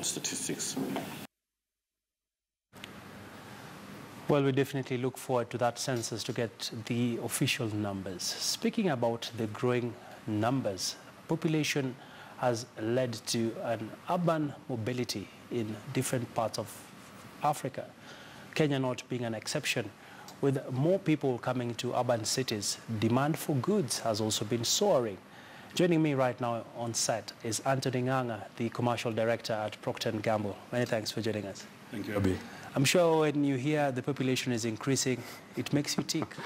national statistics. Well, we definitely look forward to that census to get the official numbers. Speaking about the growing numbers, population has led to an urban mobility in different parts of Africa, Kenya not being an exception. With more people coming to urban cities, demand for goods has also been soaring. Joining me right now on set is Anthony Nganga, the commercial director at Procter & Gamble. Many thanks for joining us. Thank you, Abby. I'm sure when you hear the population is increasing, it makes you tick.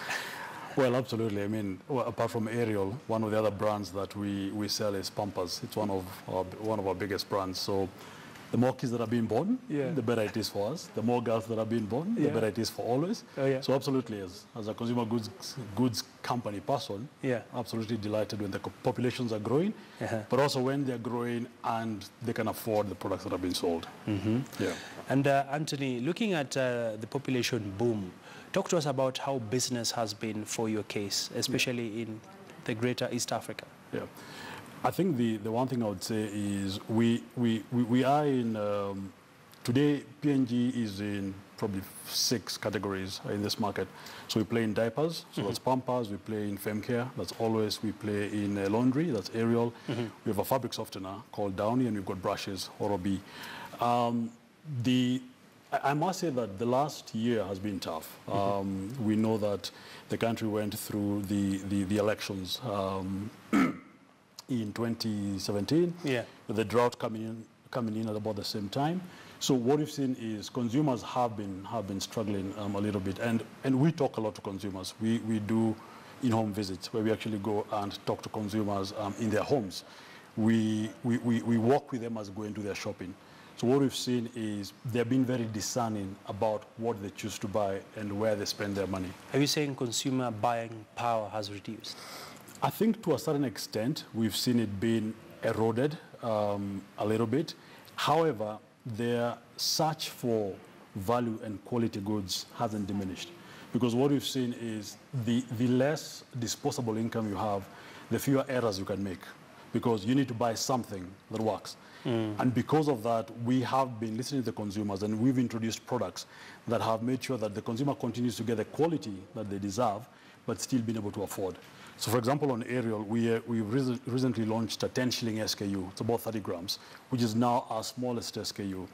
Well, absolutely. I mean, well, apart from Ariel, one of the other brands that we sell is Pampers. It's one of our biggest brands. So the more kids that are being born, the better it is for us. The more girls that are being born, the better it is for always. So absolutely, as a consumer goods company person, absolutely delighted when the populations are growing, but also when they're growing and they can afford the products that are being sold. And Anthony, looking at the population boom, talk to us about how business has been for your case, especially in the greater East Africa. I think the one thing I would say is we are in, today P&G is in probably 6 categories in this market. So we play in diapers, so that's Pampers, we play in fem care, that's Always, we play in laundry, that's Ariel. We have a fabric softener called Downy, and we've got brushes, Oral-B. I must say that the last year has been tough. We know that the country went through the elections in 2017, with the drought coming in at about the same time. So what we've seen is consumers have been struggling a little bit, and we talk a lot to consumers. We do in-home visits where we actually go and talk to consumers in their homes. We walk with them as going to their shopping. So what we've seen is they're being very discerning about what they choose to buy and where they spend their money. Are you saying consumer buying power has reduced? I think to a certain extent, we've seen it being eroded a little bit. However, their search for value and quality goods hasn't diminished. Because what we've seen is the less disposable income you have, the fewer errors you can make. Because you need to buy something that works. And because of that, we have been listening to the consumers, and we've introduced products that have made sure that the consumer continues to get the quality that they deserve, but still being able to afford. So for example, on Ariel, we've recently launched a 10-shilling SKU. It's about 30 grams, which is now our smallest SKU.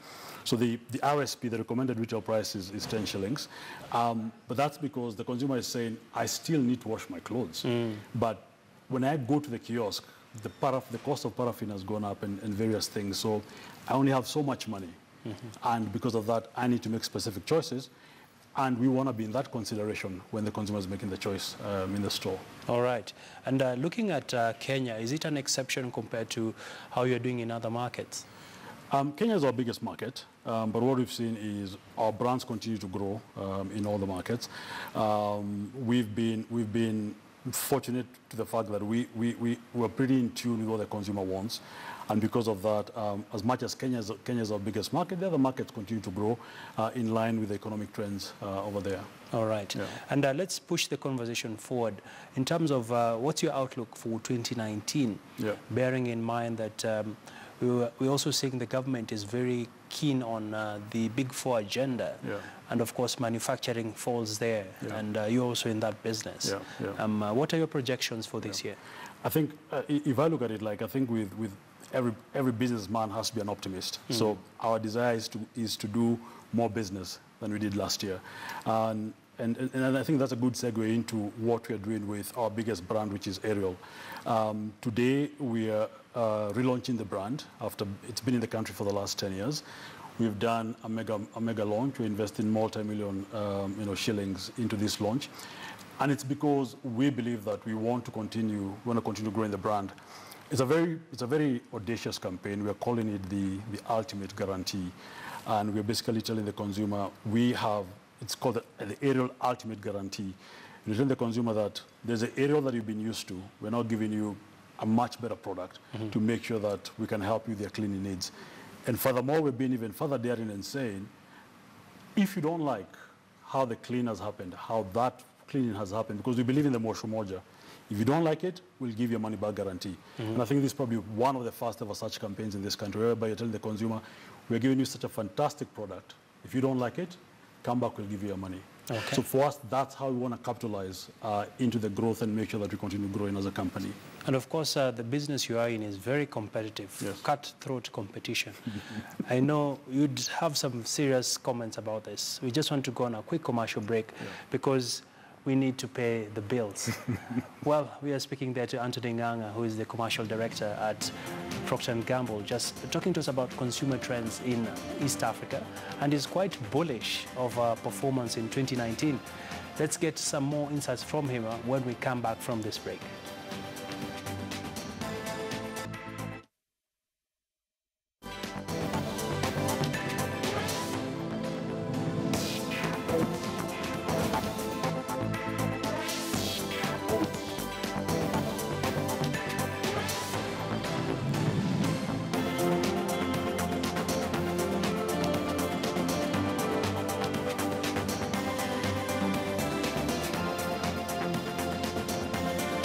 So the RSP, the recommended retail price, is 10 shillings. But that's because the consumer is saying, I still need to wash my clothes. But when I go to the kiosk, the cost of paraffin has gone up and various things. So I only have so much money. And because of that, I need to make specific choices. And we want to be in that consideration when the consumer is making the choice in the store. All right. And looking at Kenya, is it an exception compared to how you're doing in other markets? Kenya is our biggest market, but what we've seen is our brands continue to grow in all the markets. We've been fortunate to the fact that we're pretty in tune with what the consumer wants. And because of that, as much as Kenya is our biggest market, the other markets continue to grow in line with the economic trends over there. All right. And let's push the conversation forward. In terms of what's your outlook for 2019, bearing in mind that we're also seeing the government is very keen on the Big Four agenda. And of course, manufacturing falls there. And you're also in that business. What are your projections for this year? I think if I look at it, like I think with every businessman has to be an optimist. So our desire is to do more business than we did last year. And I think that's a good segue into what we are doing with our biggest brand, which is Ariel. Today, we are relaunching the brand after it's been in the country for the last 10 years. We've done a mega launch. We invest in multi-million shillings into this launch. And it's because we believe that we want to continue growing the brand. It's a very audacious campaign. We're calling it the ultimate guarantee. And we're basically telling the consumer it's called the Ariel Ultimate Guarantee. We're telling the consumer that there's an Ariel that you've been used to. We're now giving you a much better product to make sure that we can help you with your cleaning needs. And furthermore, we've been even further daring and saying, if you don't like how the clean has happened, how that cleaning has happened, because we believe in the Mosho Moja, if you don't like it, we'll give you a money-back guarantee. And I think this is probably one of the first ever such campaigns in this country, whereby you're telling the consumer, we're giving you such a fantastic product. If you don't like it, come back, we'll give you your money. Okay. So for us, that's how we want to capitalize into the growth and make sure that we continue growing as a company. And of course, the business you are in is very competitive, Yes. cutthroat competition. I know you'd have some serious comments about this. We just want to go on a quick commercial break because we need to pay the bills. Well, we are speaking there to Anthony Nganga, who is the commercial director at Procter & Gamble, just talking to us about consumer trends in East Africa, and is quite bullish of performance in 2019. Let's get some more insights from him when we come back from this break.